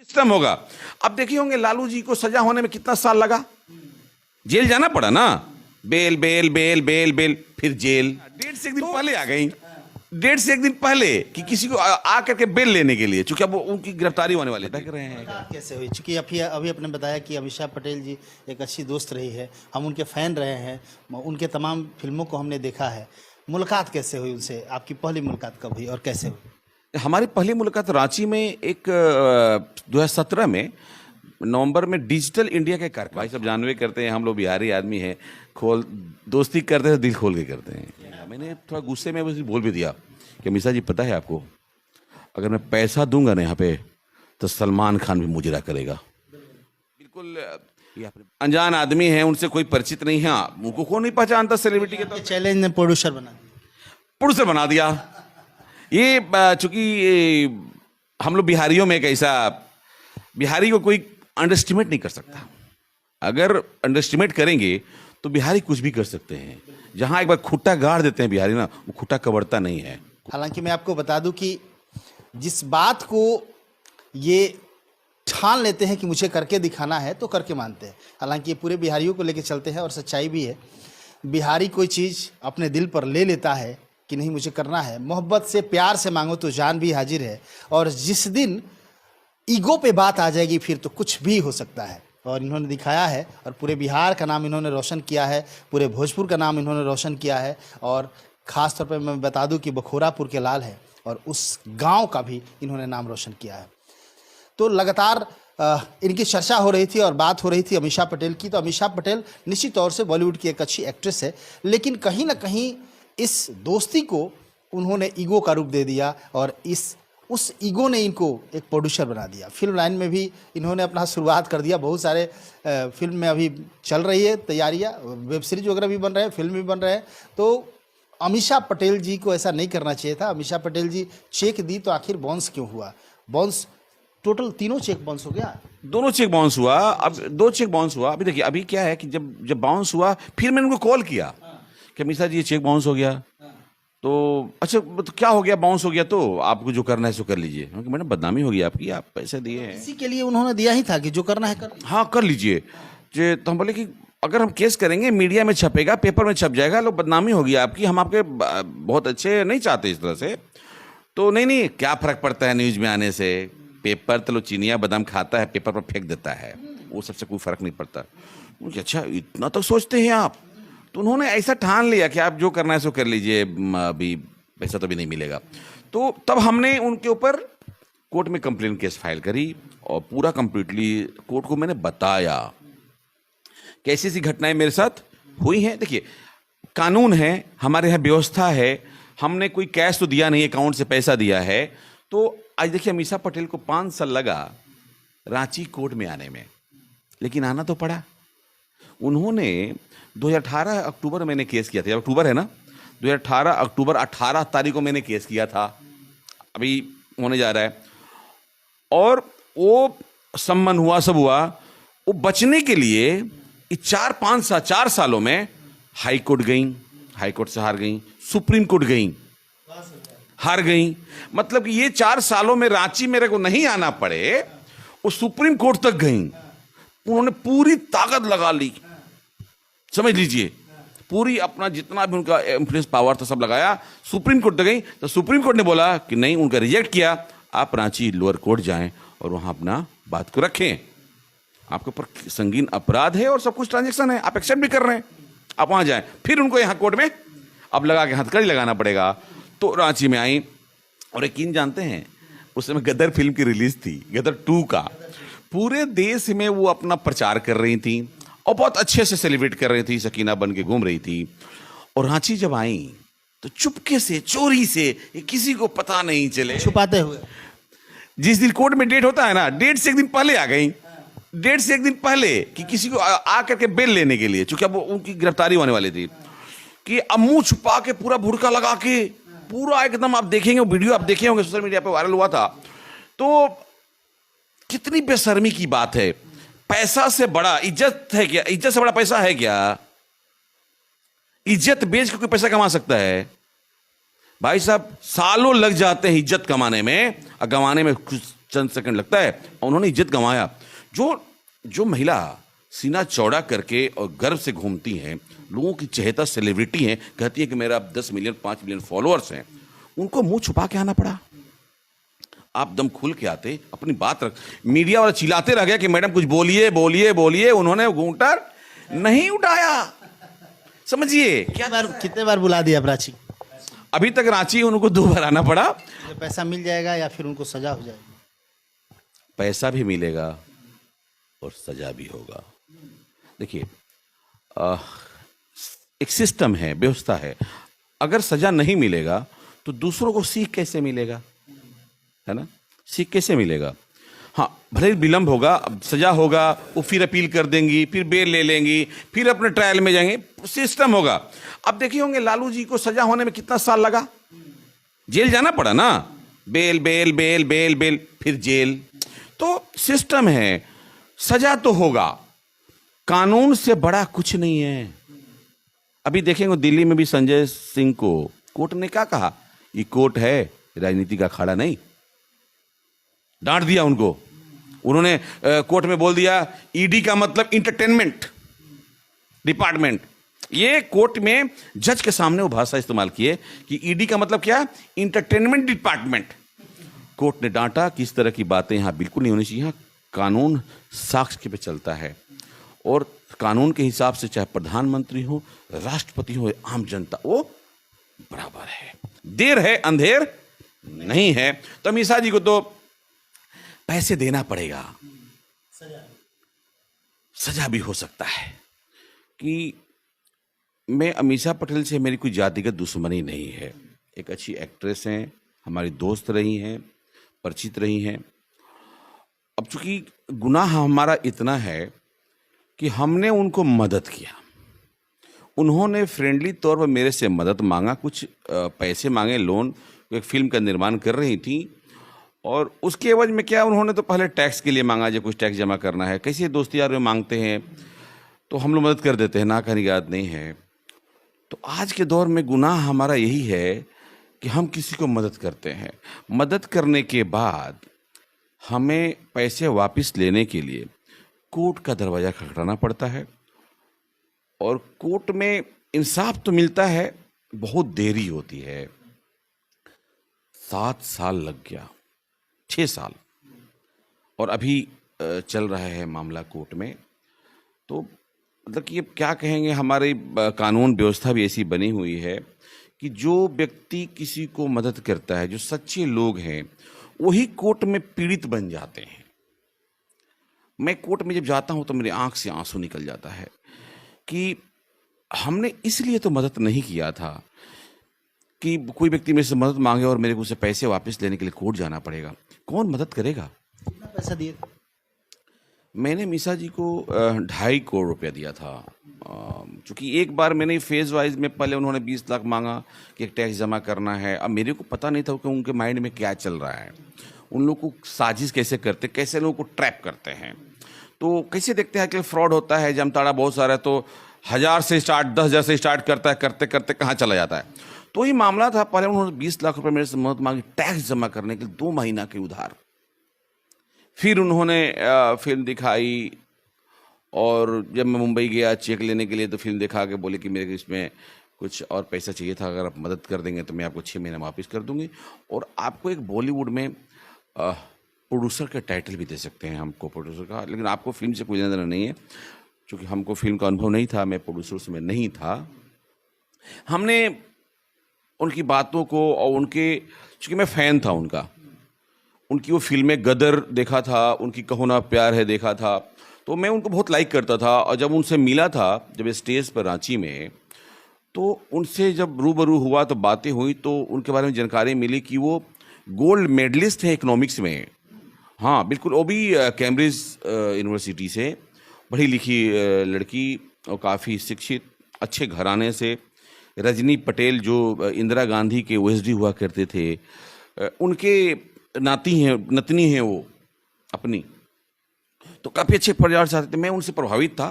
System होगा। अब देखे होंगे लालू जी को सजा होने में कितना साल लगा, जेल जाना पड़ा ना, bail bail bail bail bail फिर जेल। डेढ़ से एक दिन पहले आ गई, डेढ़ से एक दिन पहले कि किसी को आकर के बेल लेने के लिए, चूंकि अब उनकी गिरफ्तारी होने वाली देख रहे हैं। कैसे हुई? चूंकि अभी आपने बताया कि अमीषा पटेल जी एक अच्छी दोस्त रही है, हम उनके फ़ैन रहे हैं, उनके तमाम फिल्मों को हमने देखा है। मुलाकात कैसे हुई उनसे? आपकी पहली मुलाकात कब हुई और कैसे हुई? हमारी पहली मुलाकात रांची में एक 2017 में नवंबर में डिजिटल इंडिया के कार्यक्रम, भाई सब जानवे करते हैं, हम लोग बिहारी आदमी हैं, दोस्ती करते हैं दिल खोल के करते हैं। मैंने थोड़ा गुस्से में उसे बोल भी दिया कि अमीषा जी पता है आपको, अगर मैं पैसा दूंगा ना यहाँ पे तो सलमान खान भी मुजरा करेगा। बिल्कुल अनजान आदमी है, उनसे कोई परिचित नहीं है, उनको कौन नहीं पहचानता सेलिब्रिटी के। तो चैलेंज ने प्रोड्यूसर बना दिया। ये चूंकि हम लोग बिहारियों में एक ऐसा, बिहारी को कोई अंडरस्टिमेट नहीं कर सकता। अगर अंडरस्टिमेट करेंगे तो बिहारी कुछ भी कर सकते हैं। जहां एक बार खुट्टा गाड़ देते हैं बिहारी ना, वो खुट्टा कबड़ता नहीं है। हालांकि मैं आपको बता दूं कि जिस बात को ये ठान लेते हैं कि मुझे करके दिखाना है तो करके मानते हैं। हालांकि ये पूरे बिहारियों को लेके चलते हैं और सच्चाई भी है। बिहारी कोई चीज़ अपने दिल पर ले लेता है कि नहीं मुझे करना है, मोहब्बत से प्यार से मांगो तो जान भी हाजिर है, और जिस दिन ईगो पे बात आ जाएगी फिर तो कुछ भी हो सकता है। और इन्होंने दिखाया है, और पूरे बिहार का नाम इन्होंने रोशन किया है, पूरे भोजपुर का नाम इन्होंने रोशन किया है, और ख़ास तौर पे मैं बता दूं कि बखोरापुर के लाल हैं और उस गांव का भी इन्होंने नाम रोशन किया है। तो लगातार इनकी चर्चा हो रही थी और बात हो रही थी अमीषा पटेल की। तो अमीषा पटेल निश्चित तौर से बॉलीवुड की एक अच्छी एक्ट्रेस है, लेकिन कहीं ना कहीं इस दोस्ती को उन्होंने ईगो का रूप दे दिया, और उस ईगो ने इनको एक प्रोड्यूसर बना दिया। फिल्म लाइन में भी इन्होंने अपना शुरुआत कर दिया। बहुत सारे फिल्म में अभी चल रही है तैयारियां, वेब सीरीज वगैरह भी बन रहे हैं, फिल्म भी बन रहे हैं। तो अमीषा पटेल जी को ऐसा नहीं करना चाहिए था। अमीषा पटेल जी चेक दी तो आखिर बाउंस क्यों हुआ? बाउंस टोटल तीनों चेक बाउंस हो गया, दोनों चेक बाउंस हुआ। अब 2 चेक बाउंस हुआ। अभी देखिए, अभी क्या है कि जब बाउंस हुआ फिर मैंने उनको कॉल किया कि अमीषा जी ये चेक बाउंस हो गया। तो अच्छा तो क्या हो गया, बाउंस हो गया तो आपको जो करना है सो कर लीजिए। मैंने बदनामी होगी आपकी, आप पैसे दिए हैं। इसी के लिए उन्होंने दिया ही था कि जो करना है कर। हाँ कर लीजिए। तो हम बोले कि अगर हम केस करेंगे मीडिया में छपेगा, पेपर में छप जाएगा, लोग बदनामी होगी आपकी, हम आपके बहुत अच्छे नहीं चाहते इस तरह से। तो नहीं क्या फ़र्क पड़ता है न्यूज़ में आने से, पेपर तो लो चिनिया बादाम खाता है, पेपर पर फेंक देता है, वो सबसे कोई फ़र्क नहीं पड़ता। मुझे अच्छा इतना तो सोचते हैं आप। तो उन्होंने ऐसा ठान लिया कि आप जो करना है सो कर लीजिए, अभी पैसा तो भी नहीं मिलेगा। तो तब हमने उनके ऊपर कोर्ट में कंप्लेंट केस फाइल करी, और पूरा कंप्लीटली कोर्ट को मैंने बताया कैसी ऐसी घटनाएं मेरे साथ हुई हैं। देखिए कानून है, हमारे यहाँ व्यवस्था है, हमने कोई कैश तो दिया नहीं, अकाउंट से पैसा दिया है। तो आज देखिए अमीषा पटेल को 5 साल लगा रांची कोर्ट में आने में, लेकिन आना तो पड़ा। उन्होंने 2018 अक्टूबर में मैंने केस किया था, अक्टूबर है ना, 2018 अक्टूबर 18 तारीख को मैंने केस किया था, अभी होने जा रहा है। और वो सम्मन हुआ, सब हुआ। वो बचने के लिए 4 सालों में हाई कोर्ट गई, हाई कोर्ट से हार गई, सुप्रीम कोर्ट गई, हार गई। मतलब कि ये 4 सालों में रांची मेरे को नहीं आना पड़े, वो सुप्रीम कोर्ट तक गई। उन्होंने पूरी ताकत लगा ली, समझ लीजिए, पूरी अपना जितना भी उनका इन्फ्लुएंस पावर था सब लगाया, सुप्रीम कोर्ट तक गई। तो सुप्रीम कोर्ट ने बोला कि नहीं, उनका रिजेक्ट किया, आप रांची लोअर कोर्ट जाएं और वहां अपना बात को रखें, आपके ऊपर संगीन अपराध है और सब कुछ ट्रांजैक्शन है, आप एक्सेप्ट भी कर रहे हैं, आप वहां जाएं। फिर उनको यहाँ कोर्ट में अब लगा के हथकड़ी लगाना पड़ेगा। तो रांची में आई, और यकीन जानते हैं उस समय गदर फिल्म की रिलीज थी, गदर 2 का। पूरे देश में वो अपना प्रचार कर रही थी और बहुत अच्छे से सेलिब्रेट कर रही थी, शकीना बन के घूम रही थी। और रांची जब आई तो चुपके से, चोरी से, किसी को पता नहीं चले, छुपाते हुए, जिस दिन कोर्ट में डेट होता है ना, डेट से एक दिन पहले आ गई, डेट से एक दिन पहले कि किसी को आकर के बेल लेने के लिए, चूंकि अब उनकी गिरफ्तारी होने वाली थी, कि अब मुंह छुपा के पूरा बुर्का लगा के पूरा एकदम, आप देखेंगे वीडियो, आप देखे होंगे सोशल मीडिया पे वायरल हुआ था। तो कितनी बेशर्मी की बात है। पैसा से बड़ा इज्जत है क्या? इज्जत से बड़ा पैसा है क्या? इज्जत बेच के कोई पैसा कमा सकता है? भाई साहब सालों लग जाते हैं इज्जत कमाने में, और गंवाने में कुछ चंद सेकंड लगता है, उन्होंने इज्जत गंवाया। जो महिला सीना चौड़ा करके और गर्व से घूमती हैं, लोगों की चहेता सेलिब्रिटी हैं, कहती है कि मेरा 10 मिलियन 5 मिलियन फॉलोअर्स हैं, उनको मुंह छुपा के आना पड़ा। आप दम खुल के आते, अपनी बात रख। मीडिया वाला चिल्लाते रह गया कि मैडम कुछ बोलिए बोलिए बोलिए, उन्होंने घूंटर नहीं उठाया। समझिए कितने बार बुला दिया प्राची? अभी तक रांची उनको 2 बार आना पड़ा। ये पैसा मिल जाएगा या फिर उनको सजा हो जाएगी? पैसा भी मिलेगा और सजा भी होगा। देखिए, एक सिस्टम है, व्यवस्था है। अगर सजा नहीं मिलेगा तो दूसरों को सीख कैसे मिलेगा, है ना? सीख कैसे मिलेगा? हाँ, भले ही विलंब होगा, अब सजा होगा, वो फिर अपील कर देंगी, फिर बेल ले लेंगी, फिर अपने ट्रायल में जाएंगे, सिस्टम होगा। अब देखे होंगे लालू जी को सजा होने में कितना साल लगा, जेल जाना पड़ा ना, bail bail bail bail bail फिर जेल। तो सिस्टम है, सजा तो होगा, कानून से बड़ा कुछ नहीं है। अभी देखेंगे दिल्ली में भी संजय सिंह को कोर्ट ने क्या कहा, ये कोर्ट है, राजनीति का अखाड़ा नहीं। डांट दिया उनको। उन्होंने कोर्ट में बोल दिया ईडी का मतलब इंटरटेनमेंट डिपार्टमेंट। ये कोर्ट में जज के सामने वो भाषा इस्तेमाल किए कि ईडी का मतलब क्या, इंटरटेनमेंट डिपार्टमेंट। कोर्ट ने डांटा कि इस तरह की बातें यहां बिल्कुल नहीं होनी चाहिए। यहां कानून साक्ष्य पे चलता है और कानून के हिसाब से चाहे प्रधानमंत्री हो, राष्ट्रपति हो, आम जनता, वो बराबर है। देर है अंधेर नहीं है। तो अमीषा जी को तो पैसे देना पड़ेगा, सजा भी हो सकता है। कि मैं अमीषा पटेल से मेरी कोई जातिगत दुश्मनी नहीं है। एक अच्छी एक्ट्रेस हैं, हमारी दोस्त रही हैं, परिचित रही हैं। अब चूंकि गुनाह हमारा इतना है कि हमने उनको मदद किया, उन्होंने फ्रेंडली तौर पर मेरे से मदद मांगा, कुछ पैसे मांगे, लोन, एक फिल्म का निर्माण कर रही थी और उसके एवज में क्या, उन्होंने तो पहले टैक्स के लिए मांगा, जो कुछ टैक्स जमा करना है। कैसे दोस्ती यार में मांगते हैं तो हम लोग मदद कर देते हैं, ना कहने की याद नहीं है। तो आज के दौर में गुनाह हमारा यही है कि हम किसी को मदद करते हैं, मदद करने के बाद हमें पैसे वापस लेने के लिए कोर्ट का दरवाज़ा खटखटाना पड़ता है और कोर्ट में इंसाफ तो मिलता है, बहुत देरी होती है। 7 साल लग गया, 6 साल, और अभी चल रहा है मामला कोर्ट में। तो मतलब कि अब क्या कहेंगे, हमारी कानून व्यवस्था भी ऐसी बनी हुई है कि जो व्यक्ति किसी को मदद करता है, जो सच्चे लोग हैं, वही कोर्ट में पीड़ित बन जाते हैं। मैं कोर्ट में जब जाता हूं तो मेरी आंख से आंसू निकल जाता है कि हमने इसलिए तो मदद नहीं किया था कि कोई व्यक्ति मेरे से मदद मांगे और मेरे को उसे पैसे वापस लेने के लिए कोर्ट जाना पड़ेगा। कौन मदद करेगा? कितना पैसा दिए? मैंने मीसा जी को 2.5 करोड़ रुपया दिया था। चूँकि एक बार मैंने फेज वाइज में, पहले उन्होंने 20 लाख मांगा कि एक टैक्स जमा करना है। अब मेरे को पता नहीं था कि उनके माइंड में क्या चल रहा है, उन लोग को साजिश कैसे करते, कैसे लोगों को ट्रैप करते हैं। तो कैसे देखते हैं कि फ्रॉड होता है, जमताड़ा बहुत सारा, तो 1000 से स्टार्ट, 10,000 से स्टार्ट करता है, करते करते कहाँ चला जाता है। तो ये मामला था। पहले उन्होंने 20 लाख रुपए मेरे से मदद मांगी टैक्स जमा करने के लिए, 2 महीना के उधार। फिर उन्होंने फिल्म दिखाई और जब मैं मुंबई गया चेक लेने के लिए तो फिल्म दिखा के बोले कि मेरे इसमें कुछ और पैसा चाहिए था, अगर आप मदद कर देंगे तो मैं आपको 6 महीने वापस कर दूंगी और आपको एक बॉलीवुड में प्रोड्यूसर का टाइटल भी दे सकते हैं, हमको प्रोड्यूसर का। लेकिन आपको फिल्म से कोई लेना नहीं है, क्योंकि हमको फिल्म का अनुभव नहीं था, मैं प्रोड्यूसर उसमें नहीं था। हमने उनकी बातों को और उनके, चूँकि मैं फ़ैन था उनका, उनकी वो फिल्में गदर देखा था, उनकी कहो ना प्यार है देखा था, तो मैं उनको बहुत लाइक करता था। और जब उनसे मिला था, जब स्टेज पर रांची में, तो उनसे जब रूबरू हुआ तो बातें हुई, तो उनके बारे में जानकारी मिली कि वो गोल्ड मेडलिस्ट है इकोनॉमिक्स में। हाँ बिल्कुल, वो भी कैम्ब्रिज यूनिवर्सिटी से, पढ़ी लिखी लड़की और काफ़ी शिक्षित, अच्छे घराने से। रजनी पटेल जो इंदिरा गांधी के ओएसडी हुआ करते थे, उनके नाती हैं, नतनी हैं वो अपनी, तो काफ़ी अच्छे परिवार से आते थे। मैं उनसे प्रभावित था,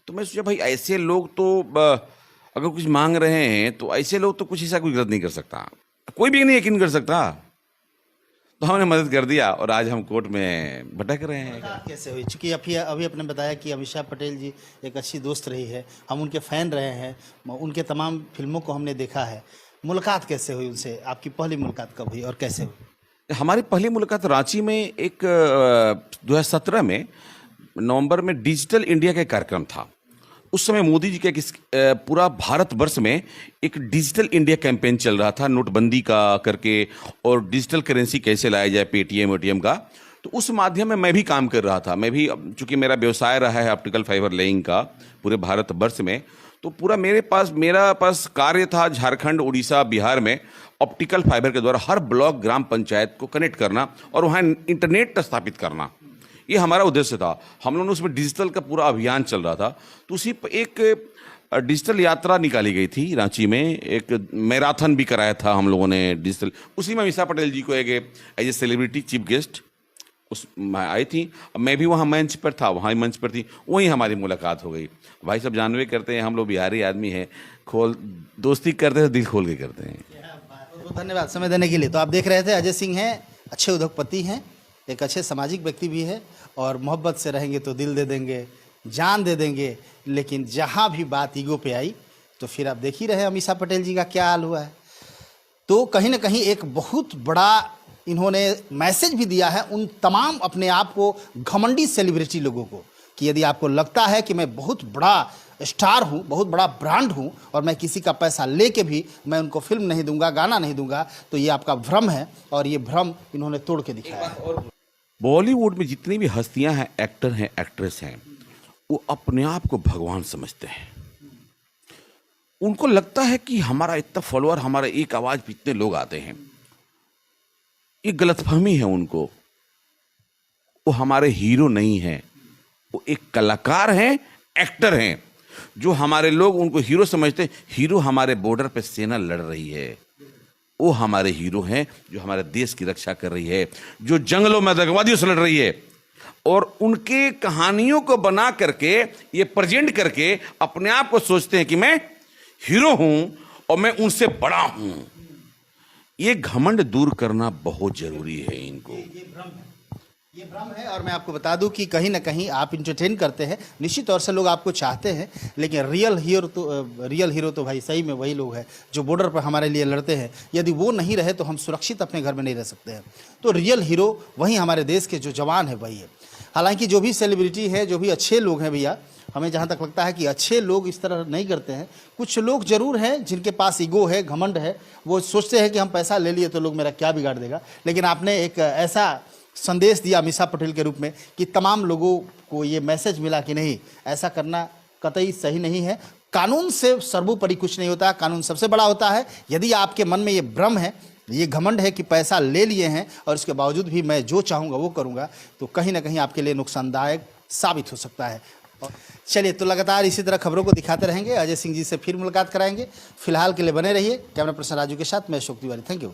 तो मैं सोचा भाई ऐसे लोग तो अगर कुछ मांग रहे हैं तो ऐसे लोग तो कुछ ऐसा कोई गलत नहीं कर सकता, कोई भी नहीं यकीन कर सकता। तो हमने मदद कर दिया और आज हम कोर्ट में भटक रहे हैं। कैसे हुई? चूंकि अभी आपने बताया कि अमीषा पटेल जी एक अच्छी दोस्त रही है, हम उनके फ़ैन रहे हैं, उनके तमाम फिल्मों को हमने देखा है। मुलाकात कैसे हुई उनसे? आपकी पहली मुलाकात कब हुई और कैसे हुई? हमारी पहली मुलाकात रांची में एक 2017 में नवंबर में डिजिटल इंडिया का कार्यक्रम था। उस समय मोदी जी के पूरा भारतवर्ष में एक डिजिटल इंडिया कैंपेन चल रहा था, नोटबंदी का करके, और डिजिटल करेंसी कैसे लाया जाए, पेटीएम ओटीएम का। तो उस माध्यम में मैं भी काम कर रहा था। मैं भी, चूंकि मेरा व्यवसाय रहा है ऑप्टिकल फाइबर लेइंग का पूरे भारतवर्ष में, तो पूरा मेरा पास कार्य था झारखंड, उड़ीसा, बिहार में ऑप्टिकल फाइबर के द्वारा हर ब्लॉक, ग्राम पंचायत को कनेक्ट करना और वहाँ इंटरनेट स्थापित करना। ये हमारा उद्देश्य था। हम लोगों ने उसमें डिजिटल का पूरा अभियान चल रहा था। तो उसी पर एक डिजिटल यात्रा निकाली गई थी रांची में, एक मैराथन भी कराया था हम लोगों ने डिजिटल। उसी में अमीषा पटेल जी को एक as a celebrity chief guest उस आई थी। मैं भी वहाँ मंच पर था, वहाँ मंच पर थी, वहीं हमारी मुलाकात हो गई। भाई सब जानवे करते हैं, हम लोग बिहारी आदमी हैं, दोस्ती करते हैं, दिल खोल के करते हैं। बहुत धन्यवाद समय देने के लिए। तो आप देख रहे थे अजय सिंह हैं, अच्छे उद्योगपति हैं, एक अच्छे सामाजिक व्यक्ति भी है, और मोहब्बत से रहेंगे तो दिल दे देंगे, जान दे देंगे। लेकिन जहाँ भी बात ईगो पे आई तो फिर आप देख ही रहे अमीषा पटेल जी का क्या हाल हुआ है। तो कहीं ना कहीं एक बहुत बड़ा इन्होंने मैसेज भी दिया है उन तमाम अपने आप को घमंडी सेलिब्रिटी लोगों को, कि यदि आपको लगता है कि मैं बहुत बड़ा स्टार हूँ, बहुत बड़ा ब्रांड हूँ, और मैं किसी का पैसा लेके भी मैं उनको फिल्म नहीं दूंगा, गाना नहीं दूंगा, तो ये आपका भ्रम है, और ये भ्रम इन्होंने तोड़ के दिखाया है। बॉलीवुड में जितनी भी हस्तियां हैं, एक्टर हैं, एक्ट्रेस हैं, वो अपने आप को भगवान समझते हैं। उनको लगता है कि हमारा इतना फॉलोअर, हमारा एक आवाज पे इतने लोग आते हैं। ये गलतफहमी है उनको। वो हमारे हीरो नहीं हैं, वो एक कलाकार हैं, एक्टर हैं। जो हमारे लोग उनको हीरो समझते हैं। हीरो हमारे बॉर्डर पे सेना लड़ रही है, वो हमारे हीरो हैं, जो हमारे देश की रक्षा कर रही है, जो जंगलों में आतंकवादियों से लड़ रही है। और उनके कहानियों को बना करके, ये प्रेजेंट करके अपने आप को सोचते हैं कि मैं हीरो हूं और मैं उनसे बड़ा हूं। ये घमंड दूर करना बहुत जरूरी है इनको। ये भ्रम है। और मैं आपको बता दूं कि कहीं ना कहीं आप इंटरटेन करते हैं, निश्चित तौर से लोग आपको चाहते हैं, लेकिन रियल हीरो तो भाई सही में वही लोग हैं जो बॉर्डर पर हमारे लिए लड़ते हैं। यदि वो नहीं रहे तो हम सुरक्षित अपने घर में नहीं रह सकते हैं। तो रियल हीरो वही हमारे देश के जो जवान है वही है। हालांकि जो भी सेलिब्रिटी है, जो भी अच्छे लोग हैं भैया, हमें जहाँ तक लगता है कि अच्छे लोग इस तरह नहीं करते हैं। कुछ लोग जरूर हैं जिनके पास ईगो है, घमंड है, वो सोचते हैं कि हम पैसा ले लिए तो लोग मेरा क्या बिगाड़ देगा। लेकिन आपने एक ऐसा संदेश दिया अमीषा पटेल के रूप में कि तमाम लोगों को ये मैसेज मिला कि नहीं, ऐसा करना कतई सही नहीं है। कानून से सर्वोपरि कुछ नहीं होता, कानून सबसे बड़ा होता है। यदि आपके मन में ये भ्रम है, ये घमंड है कि पैसा ले लिए हैं और इसके बावजूद भी मैं जो चाहूँगा वो करूँगा, तो कहीं ना कहीं आपके लिए नुकसानदायक साबित हो सकता है। चलिए, तो लगातार इसी तरह खबरों को दिखाते रहेंगे। अजय सिंह जी से फिर मुलाकात कराएंगे। फिलहाल के लिए बने रहिए। कैमरा पर्सन राजू के साथ मैं अशोक तिवारी। Thank you.